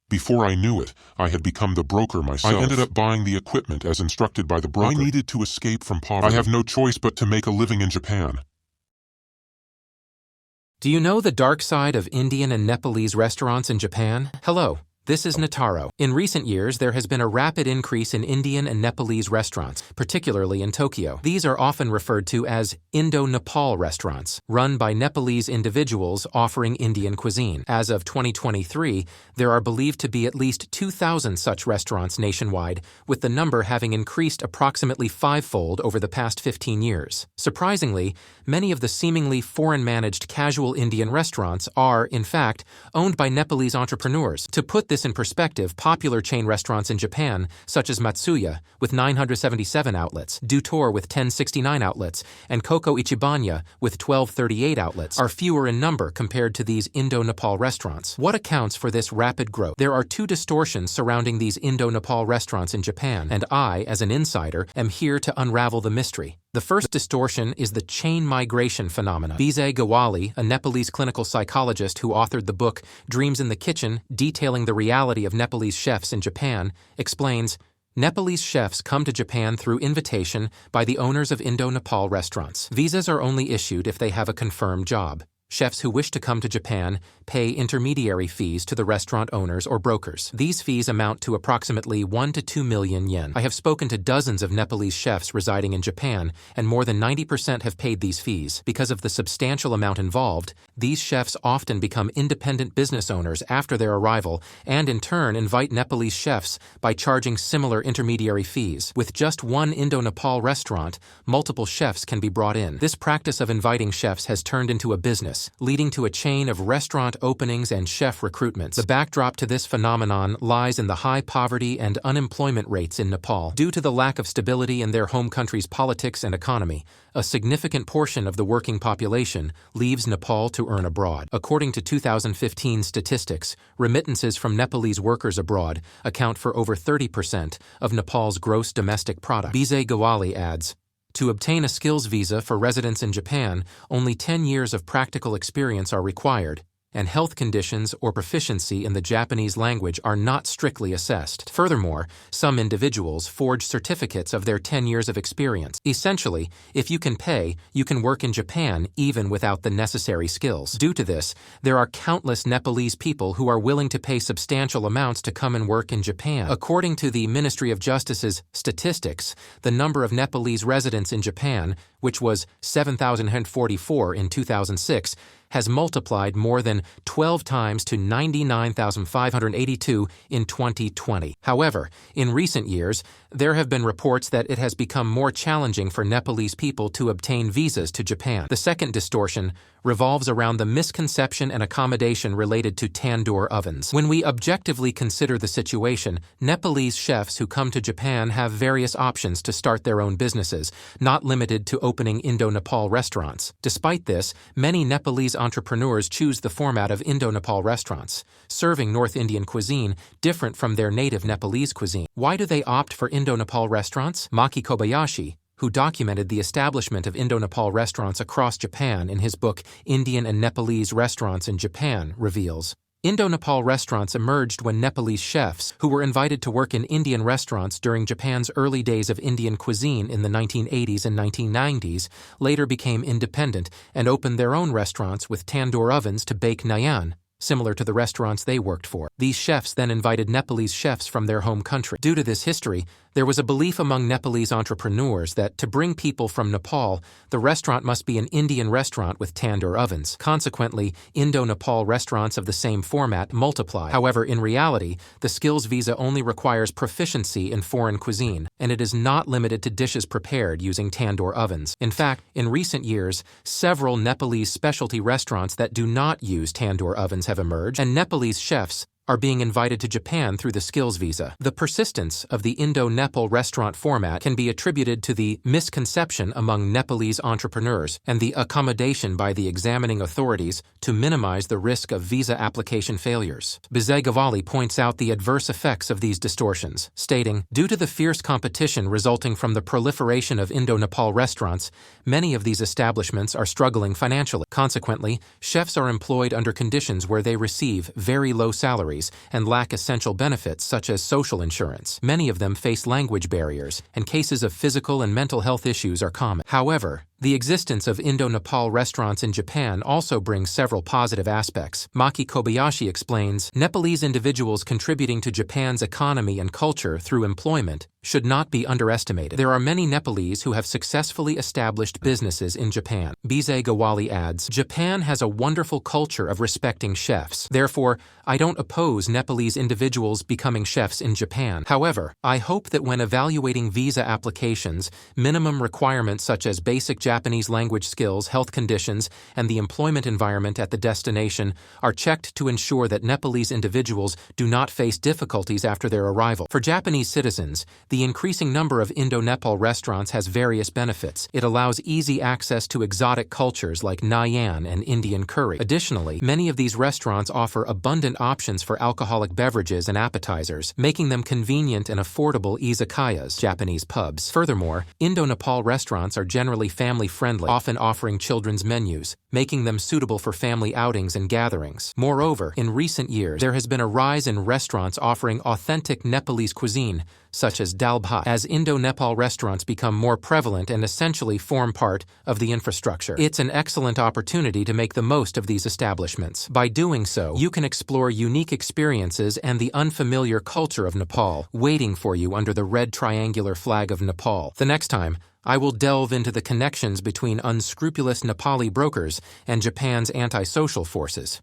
Before I knew it, I had become the broker myself. I ended up buying the equipment as instructed by the broker. I needed to escape from poverty. I have no choice but to make a living in Japan. Do you know the dark side of Indian and Nepalese restaurants in Japan? Hello. This is Nataro. In recent years, there has been a rapid increase in Indian and Nepalese restaurants, particularly in Tokyo. These are often referred to as Indo-Nepal restaurants, run by Nepalese individuals offering Indian cuisine. As of 2023, there are believed to be at least 2,000 such restaurants nationwide, with the number having increased approximately fivefold over the past 15 years. Surprisingly, many of the seemingly foreign-managed casual Indian restaurants are, in fact, owned by Nepalese entrepreneurs. To put this in perspective, popular chain restaurants in Japan, such as Matsuya, with 977 outlets, Doutor with 1069 outlets, and CoCo Ichibanya with 1238 outlets, are fewer in number compared to these Indo-Nepal restaurants. What accounts for this rapid growth? There are two distortions surrounding these Indo-Nepal restaurants in Japan, and I, as an insider, am here to unravel the mystery. The first distortion is the chain migration phenomenon. Bijay Gawali, a Nepalese clinical psychologist who authored the book Dreams in the Kitchen, detailing the reality of Nepalese chefs in Japan, explains, Nepalese chefs come to Japan through invitation by the owners of Indo-Nepal restaurants. Visas are only issued if they have a confirmed job. Chefs who wish to come to Japan pay intermediary fees to the restaurant owners or brokers. These fees amount to approximately 1 to 2 million yen. I have spoken to dozens of Nepalese chefs residing in Japan, and more than 90% have paid these fees. Because of the substantial amount involved, these chefs often become independent business owners after their arrival and in turn invite Nepalese chefs by charging similar intermediary fees. With just one Indo-Nepal restaurant, multiple chefs can be brought in. This practice of inviting chefs has turned into a business, leading to a chain of restaurant openings and chef recruitments. The backdrop to this phenomenon lies in the high poverty and unemployment rates in Nepal. Due to the lack of stability in their home country's politics and economy, a significant portion of the working population leaves Nepal to earn abroad. According to 2015 statistics, remittances from Nepalese workers abroad account for over 30% of Nepal's gross domestic product. Bijay Gawali adds, to obtain a skills visa for residence in Japan, only 10 years of practical experience are required, and health conditions or proficiency in the Japanese language are not strictly assessed. Furthermore, some individuals forge certificates of their 10 years of experience. Essentially, if you can pay, you can work in Japan even without the necessary skills. Due to this, there are countless Nepalese people who are willing to pay substantial amounts to come and work in Japan. According to the Ministry of Justice's statistics, the number of Nepalese residents in Japan, which was 7,044 in 2006, has multiplied more than 12 times to 99,582 in 2020. However, in recent years, there have been reports that it has become more challenging for Nepalese people to obtain visas to Japan. The second distortion revolves around the misconception and accommodation related to tandoor ovens. When we objectively consider the situation, Nepalese chefs who come to Japan have various options to start their own businesses, not limited to opening Indo-Nepal restaurants. Despite this, many Nepalese entrepreneurs choose the format of Indo-Nepal restaurants, serving North Indian cuisine different from their native Nepalese cuisine. Why do they opt for Indo-Nepal restaurants? Maki Kobayashi, who documented the establishment of Indo-Nepal restaurants across Japan in his book Indian and Nepalese Restaurants in Japan, reveals, Indo-Nepal restaurants emerged when Nepalese chefs, who were invited to work in Indian restaurants during Japan's early days of Indian cuisine in the 1980s and 1990s, later became independent and opened their own restaurants with tandoor ovens to bake naan, similar to the restaurants they worked for. These chefs then invited Nepalese chefs from their home country. Due to this history, there was a belief among Nepalese entrepreneurs that to bring people from Nepal, the restaurant must be an Indian restaurant with tandoor ovens. Consequently, Indo-Nepal restaurants of the same format multiply. However, in reality, the skills visa only requires proficiency in foreign cuisine, and it is not limited to dishes prepared using tandoor ovens. In fact, in recent years, several Nepalese specialty restaurants that do not use tandoor ovens have emerged, and Nepalese chefs are being invited to Japan through the skills visa. The persistence of the Indo-Nepal restaurant format can be attributed to the misconception among Nepalese entrepreneurs and the accommodation by the examining authorities to minimize the risk of visa application failures. Bijay Gawali points out the adverse effects of these distortions, stating, due to the fierce competition resulting from the proliferation of Indo-Nepal restaurants, many of these establishments are struggling financially. Consequently, chefs are employed under conditions where they receive very low salaries salaries and lack essential benefits such as social insurance. Many of them face language barriers, and cases of physical and mental health issues are common. However, the existence of Indo-Nepal restaurants in Japan also brings several positive aspects. Maki Kobayashi explains, Nepalese individuals contributing to Japan's economy and culture through employment should not be underestimated. There are many Nepalese who have successfully established businesses in Japan. Bize Gawali adds, Japan has a wonderful culture of respecting chefs. Therefore, I don't oppose Nepalese individuals becoming chefs in Japan. However, I hope that when evaluating visa applications, minimum requirements such as basic Japanese language skills, health conditions, and the employment environment at the destination are checked to ensure that Nepalese individuals do not face difficulties after their arrival. For Japanese citizens, the increasing number of Indo-Nepal restaurants has various benefits. It allows easy access to exotic cultures like Nyan and Indian curry. Additionally, many of these restaurants offer abundant options for alcoholic beverages and appetizers, making them convenient and affordable izakayas, Japanese pubs. Furthermore, Indo-Nepal restaurants are generally family-friendly, often offering children's menus, making them suitable for family outings and gatherings. Moreover, in recent years, there has been a rise in restaurants offering authentic Nepalese cuisine, such as dal bhat, as Indo-Nepal restaurants become more prevalent and essentially form part of the infrastructure. It's an excellent opportunity to make the most of these establishments. By doing so, you can explore unique experiences and the unfamiliar culture of Nepal waiting for you under the red triangular flag of Nepal. The next time, I will delve into the connections between unscrupulous Nepali brokers and Japan's antisocial forces.